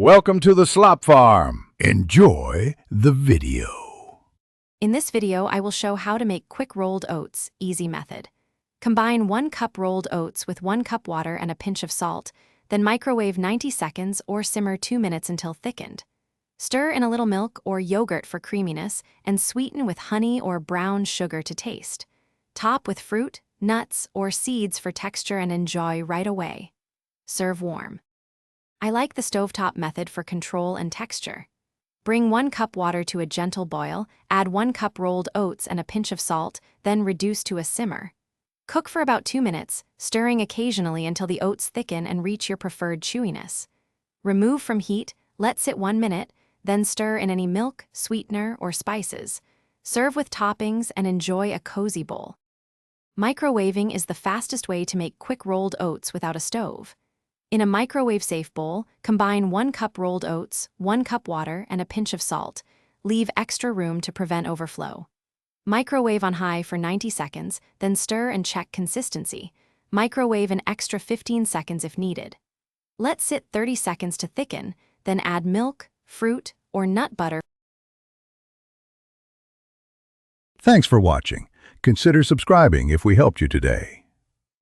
Welcome to the Slop Farm. Enjoy the video. In this video, I will show how to make quick rolled oats, easy method. Combine 1 cup rolled oats with 1 cup water and a pinch of salt, then microwave 90 seconds or simmer 2 minutes until thickened. Stir in a little milk or yogurt for creaminess and sweeten with honey or brown sugar to taste. Top with fruit, nuts, or seeds for texture and enjoy right away. Serve warm. I like the stovetop method for control and texture. Bring 1 cup water to a gentle boil, add 1 cup rolled oats and a pinch of salt, then reduce to a simmer. Cook for about 2 minutes, stirring occasionally until the oats thicken and reach your preferred chewiness. Remove from heat, let sit 1 minute, then stir in any milk, sweetener, or spices. Serve with toppings and enjoy a cozy bowl. Microwaving is the fastest way to make quick rolled oats without a stove. In a microwave-safe bowl, combine 1 cup rolled oats, 1 cup water, and a pinch of salt. Leave extra room to prevent overflow. Microwave on high for 90 seconds, then stir and check consistency. Microwave an extra 15 seconds if needed. Let sit 30 seconds to thicken, then add milk, fruit, or nut butter. Thanks for watching. Consider subscribing if we helped you today.